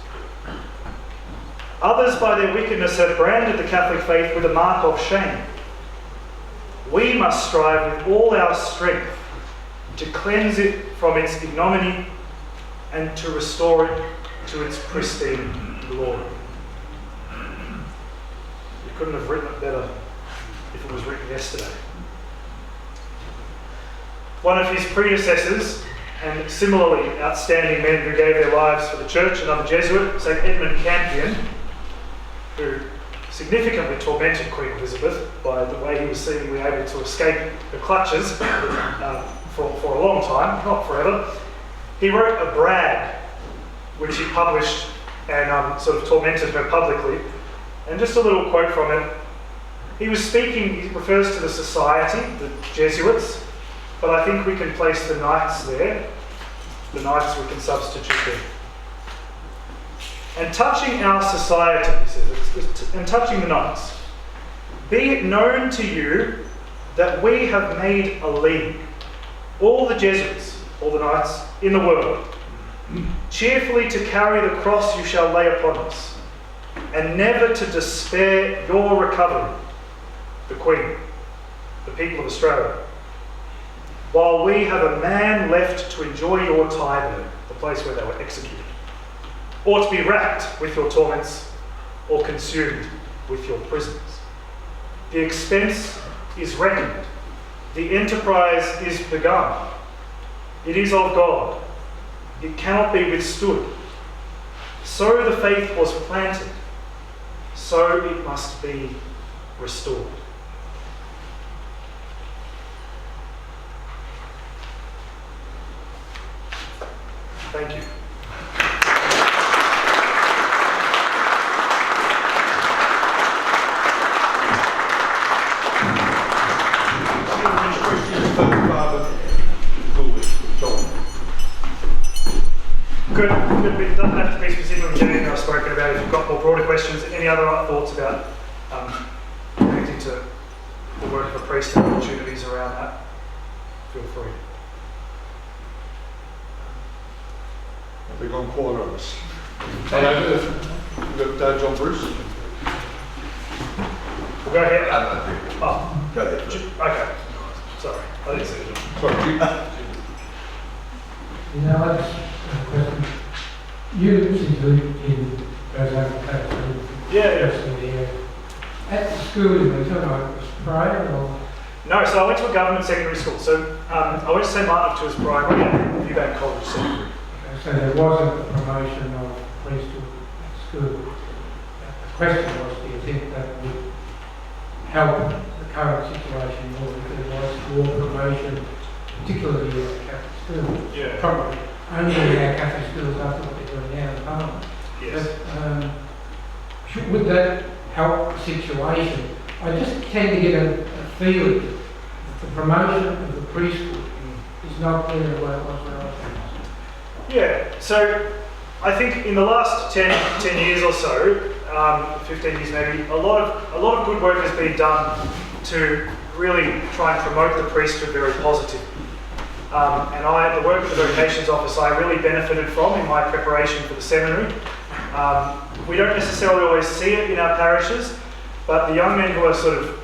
Others by their wickedness have branded the Catholic faith with a mark of shame. We must strive with all our strength to cleanse it from its ignominy and to restore it to its pristine glory. You couldn't have written it better if it was written yesterday. One of his predecessors, and similarly outstanding men who gave their lives for the church, another Jesuit, St. Edmund Campion, who significantly tormented Queen Elizabeth by the way he was seemingly able to escape the clutches for a long time, not forever. He wrote a brag, which he published and sort of tormented her publicly. And just a little quote from it. He was speaking, he refers to the society, the Jesuits, but I think we can place the knights there. The knights we can substitute there. And touching our society, he says, and touching the knights, be it known to you that we have made a league, all the Jesuits, all the knights in the world, cheerfully to carry the cross you shall lay upon us, and never to despair your recovery, the Queen, the people of Australia, while we have a man left to enjoy your Tyburn, the place where they were executed, or to be racked with your torments, or consumed with your prisons. The expense is reckoned, the enterprise is begun, it is of God, it cannot be withstood. So the faith was planted, so it must be restored. Thank you. Good. It doesn't have to be specific on anything I've spoken about. If you've got more broader questions, any other thoughts about connecting to the work of a priest and opportunities around that, feel free. I've been on corner of us. We've got John Bruce. We'll go ahead. Go ahead. Okay. Sorry, I didn't see it. Sorry, You know, I just have a question. You seem to live in Yeah. At the school, we talk about pray or? No, so I went to a government secondary school. So I went to St Martin to his primary and Viewbank College secondary. So there wasn't a promotion of priesthood at school. The question was, do you think that would help the current situation more if there was more promotion, particularly at Catholic schools? Yeah. Probably only our Catholic schools after what they're doing now in Parliament. Yes. But, would that help the situation? I just tend to get a feeling that the promotion of the priesthood is not there the way it was when I was. Yeah, so I think in the last 10 years or so, 15 years maybe, a lot of good work has been done to really try and promote the priesthood very positively. And the work of the vocations office I really benefited from in my preparation for the seminary. We don't necessarily always see it in our parishes, but the young men who are sort of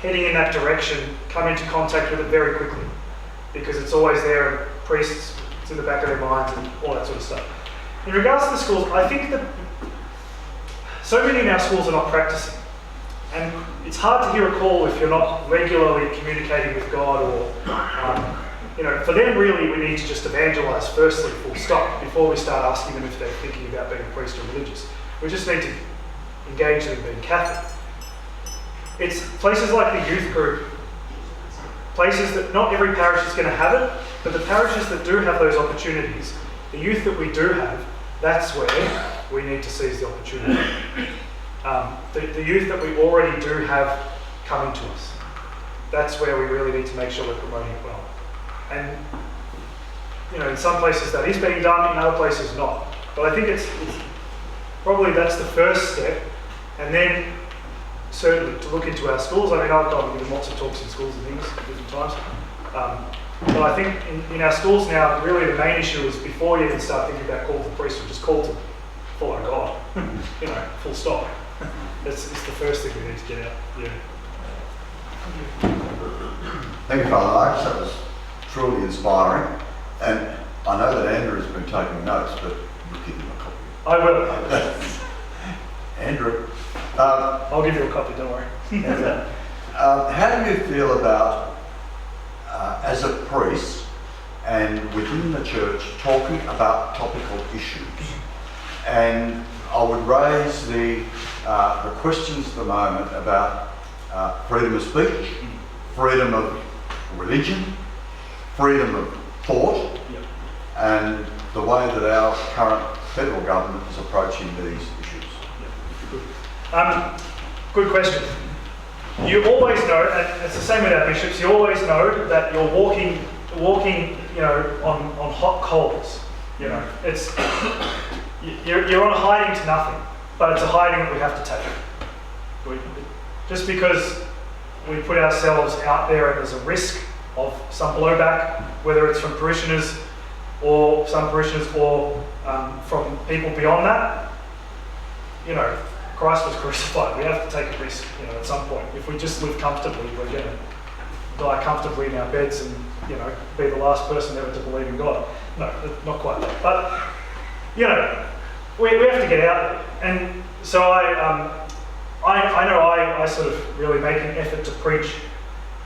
heading in that direction come into contact with it very quickly, because it's always there, and priests, it's in the back of their minds and all that sort of stuff. In regards to the schools, I think that so many in our schools are not practicing. And it's hard to hear a call if you're not regularly communicating with God, or, for them really we need to just evangelise firstly, full stop, before we start asking them if they're thinking about being a priest or religious. We just need to engage them in being Catholic. It's places like the youth group, places that not every parish is going to have it, but the parishes that do have those opportunities, the youth that we do have, that's where we need to seize the opportunity. The youth that we already do have coming to us, that's where we really need to make sure we're promoting it well. And, in some places that is being done, in other places not. But I think it's probably that's the first step, and then certainly to look into our schools. I mean, I've gone and given lots of talks in schools and things at different times. But I think in our schools now, really the main issue is before you even start thinking about call to the priesthood, just call to follow God. Full stop. It's the first thing we need to get out. Yeah. Thank you, Father Marcus. That was truly inspiring. And I know that Andrew has been taking notes, but you give him a copy. I will. Andrew. I'll give you a copy, don't worry. How do you feel about, as a priest and within the church, talking about topical issues? And I would raise the questions at the moment about freedom of speech, freedom of religion, freedom of thought, and the way that our current federal government is approaching these issues. Good question. You always know, and it's the same with our bishops, you always know that you're walking, on hot coals. It's you're on a hiding to nothing, but it's a hiding that we have to take. Just because we put ourselves out there and there's a risk of some blowback, whether it's from parishioners or from people beyond that, Christ was crucified. We have to take a risk, at some point. If we just live comfortably, we're going to die comfortably in our beds and, be the last person ever to believe in God. No, not quite that. But, we have to get out there. And so I know I sort of really make an effort to preach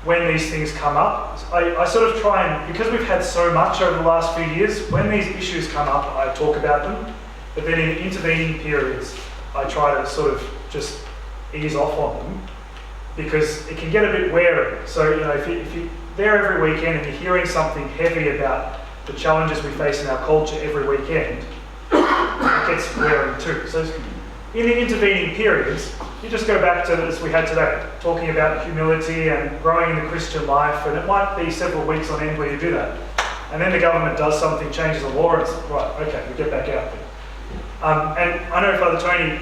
when these things come up. I sort of try and, because we've had so much over the last few years, when these issues come up, I talk about them. But then in intervening periods, I try to sort of just ease off on them, because it can get a bit wearing. So, if you're there every weekend and you're hearing something heavy about the challenges we face in our culture every weekend, it gets wearing too. So in the intervening periods, you just go back to, as we had today, talking about humility and growing in the Christian life, and it might be several weeks on end where you do that. And then the government does something, changes the law, and it's right, okay, we get back out there. And I know Father Tony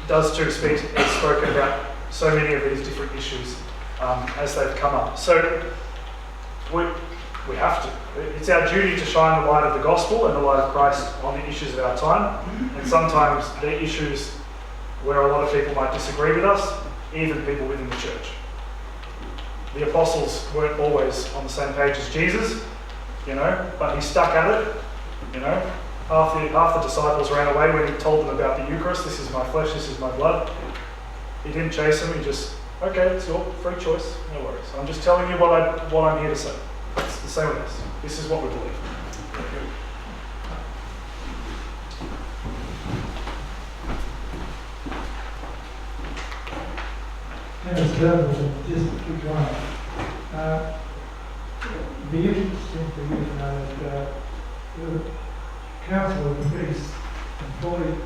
does too, has spoken about so many of these different issues as they've come up. So we have to. It's our duty to shine the light of the gospel and the light of Christ on the issues of our time. And sometimes they're issues where a lot of people might disagree with us, even people within the church. The apostles weren't always on the same page as Jesus, but he stuck at it, Half the disciples ran away when he told them about the Eucharist. This is my flesh, this is my blood. He didn't chase them, he just Okay, it's your free choice, no worries. I'm just telling you what I'm here to say. It's the same with us. This is what we believe. As Gavan, just keep going. It'd be interesting for you to know that the Council of Priests employed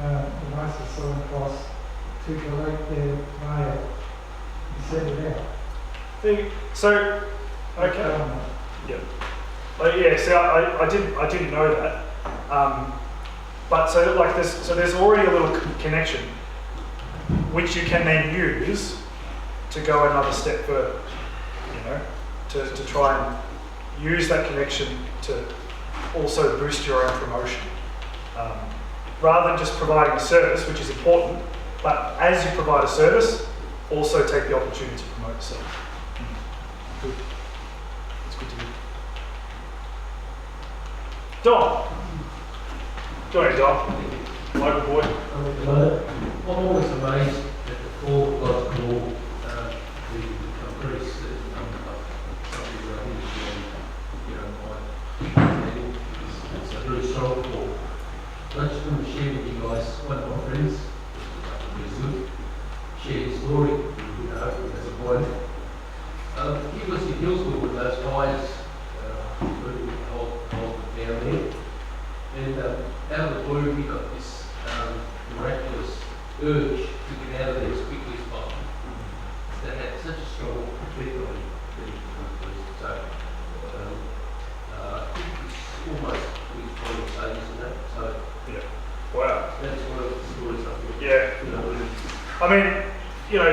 the Master Solemn Cross to collect their mail and send it out. So, okay. Yeah. Yeah. See, I didn't know that. But so like there's already a little connection, which you can then use to go another step further. You know, to try and use that connection to also boost your own promotion, rather than just providing a service, which is important. But as you provide a service, also take the opportunity to promote yourself. Good. That's good to hear. Dom. Go ahead, Dom. Local boy. I'm always amazed at the call of God's call to become priests. Something that I think, it's a very strong call. I just want to share with you guys one of my friends, priesthood, share his story, as a boy. He was in Hillsville with those guys, working with the whole family there. And out of the blue, he got this miraculous urge to get out of there as quickly as possible. They had such a strong effect on him that he became a priest. So, it's almost his point of saying, isn't it? So, Yeah. Wow. that's one of the stories I think. Yeah. I mean, you know,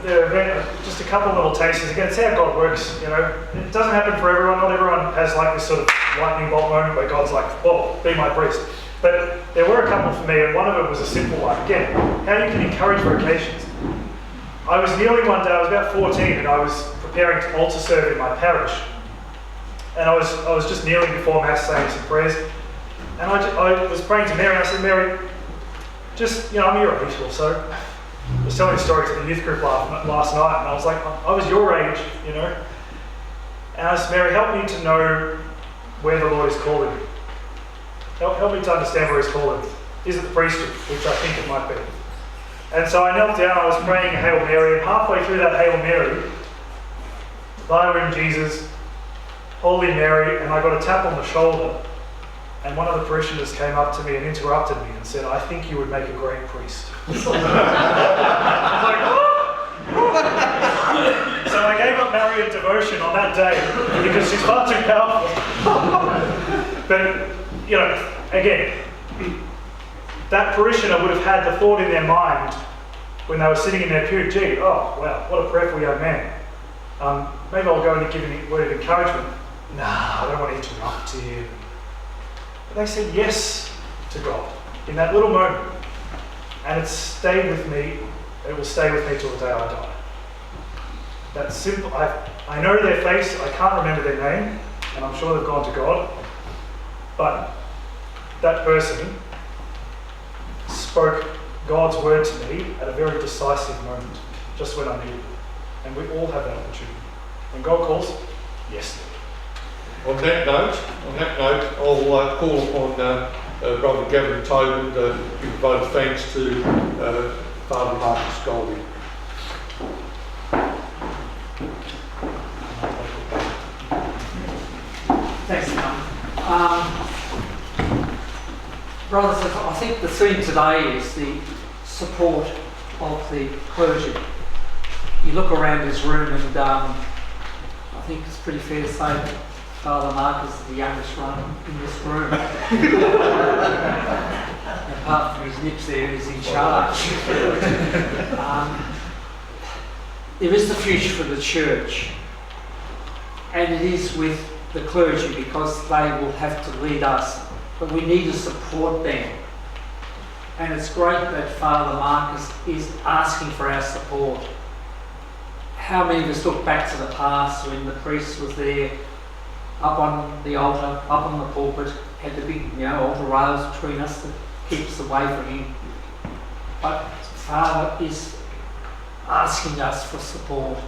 there are just a couple of little tasters. Again, it's how God works. You know, it doesn't happen for everyone. Not everyone has like this sort of lightning bolt moment where God's like, "Well, be my priest." But there were a couple for me, and one of them was a simple one. Again, how you can encourage vocations. I was kneeling one day. I was about 14, and I was preparing to altar serve in my parish. And I was just kneeling before Mass, saying some prayers. And I was praying to Mary, and I said, "Mary, just, you know, I'm your age or so." I was telling a story to the youth group last night, and I was like, I was your age, you know. And I said, "Mary, help me to know where the Lord is calling me. Help me to understand where He's calling me. Is it the priesthood?" Which I think it might be. And so I knelt down, I was praying a Hail Mary, and halfway through that Hail Mary, "Thy womb, Jesus, Holy Mary," and I got a tap on the shoulder, and one of the parishioners came up to me and interrupted me and said, "I think you would make a great priest." I was like, "Oh!" So I gave up Marian devotion on that day because she's far too powerful. But, you know, again, that parishioner would have had the thought in their mind when they were sitting in their pew, "Gee, oh, wow, what a prayerful young man. Maybe I'll go and give him a word of encouragement." "Nah, I don't want to interrupt him." But they said yes to God in that little moment. And it stayed with me. It will stay with me till the day I die. That's simple. I know their face. I can't remember their name. And I'm sure they've gone to God. But that person spoke God's word to me at a very decisive moment, just when I needed it. And we all have that opportunity. When God calls, yes. On that note, I'll call upon Brother Gavan Tobin to give a vote of thanks to Fr Marcus Goulding. Thanks, Tom. Brothers, I think the theme today is the support of the clergy. You look around this room and I think it's pretty fair to say that Fr Marcus is the youngest one in this room. Apart from his nips there, he's in charge. There is the future for the church, and it is with the clergy because they will have to lead us, but we need to support them. And it's great that Fr Marcus is asking for our support. How many of us look back to the past when the priest was there, up on the altar, up on the pulpit, had the big, altar rails between us that keep us away from him. But Father is asking us for support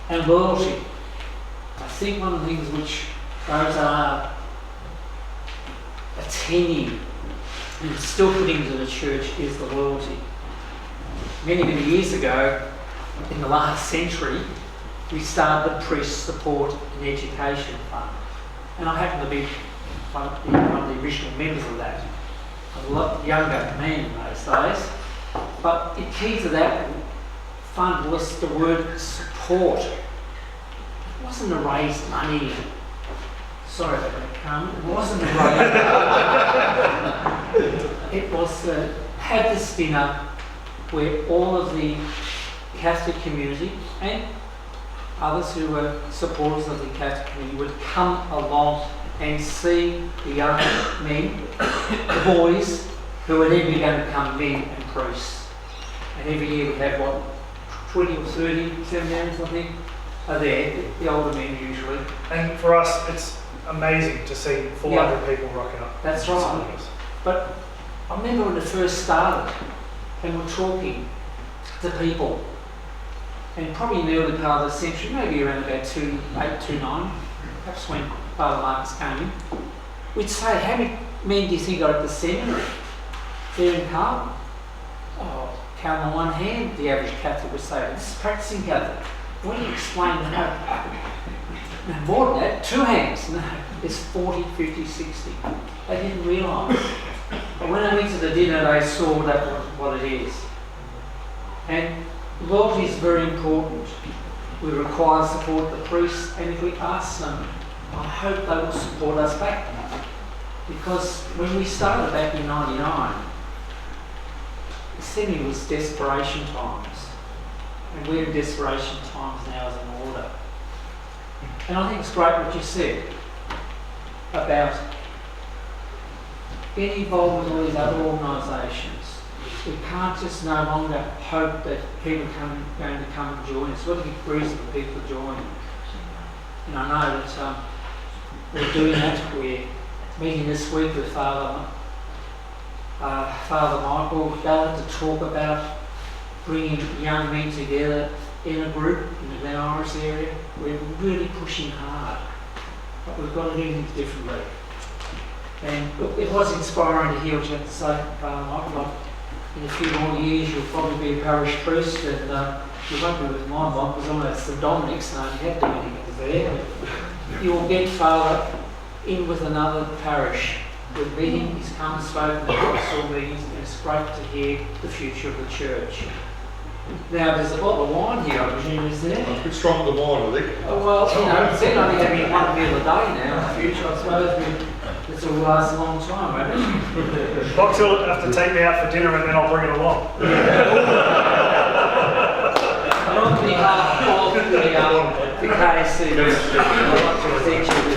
and loyalty. I think one of the things which those are attending and still putting into the church is the loyalty. Many, many years ago, in the last century, we started the Priest Support and Education Fund. And I happen to be one of the original members of that. A lot younger man in those days. But the key to that fund was the word support. It wasn't to raise money. Sorry about that, Carmen. It wasn't to raise It was to have this dinner where all of the Catholic community and others who were supporters of the Catholic community would come along and see the young men, the boys, who were then going to become men and priests. And every year we have, 20 or 30 seminaries, I think, are there, the older men usually. And for us, it's amazing to see 400 people rocking up. That's right. But I remember when it first started, and we're talking to people, and probably in the early part of the century, maybe around about 28, 29, perhaps when Father Marcus came in, we'd say, how many men do you think are at the seminary there in Carlton? Oh, count on one hand, the average Catholic would say. This is practicing Catholic. When you explain that, no, more than that, 2 hands. No, it's 40, 50, 60. They didn't realise. But when they went to the dinner, they saw that what it is. And loyalty is very important. We require support of the priests, and if we ask them, I hope they will support us back. Because when we started back in '99, the seminary was desperation times. And we're in desperation times now as an order. And I think it's great what you said about getting involved with all these other organisations. We can't just no longer hope that people are going to come and join us. We've got to give reason for people to join. And I know that we're doing that. We're meeting this week with Father Michael Gavan to talk about bringing young men together in a group in the Glen Iris area. We're really pushing hard, but we've got to do things differently. And look, it was inspiring to hear what you had to say, Father Michael. Like, in a few more years, you'll probably be a parish priest, and you won't be with my mom because I'm at St Dominic's, and I don't have to do anything there. You will get Father in with another parish. We've met him, he's come and spoken at pastoral meetings, and it's great to hear the future of the church. Now, there's a bottle of wine here, I presume, is there? A bit stronger than wine, I think. Oh, well, you know, it's only having one meal a day now in the future. I suppose this will last a long time, won't it? Box will have to take me out for dinner and then I'll bring it along. On behalf of the KSC, I'd like to thank you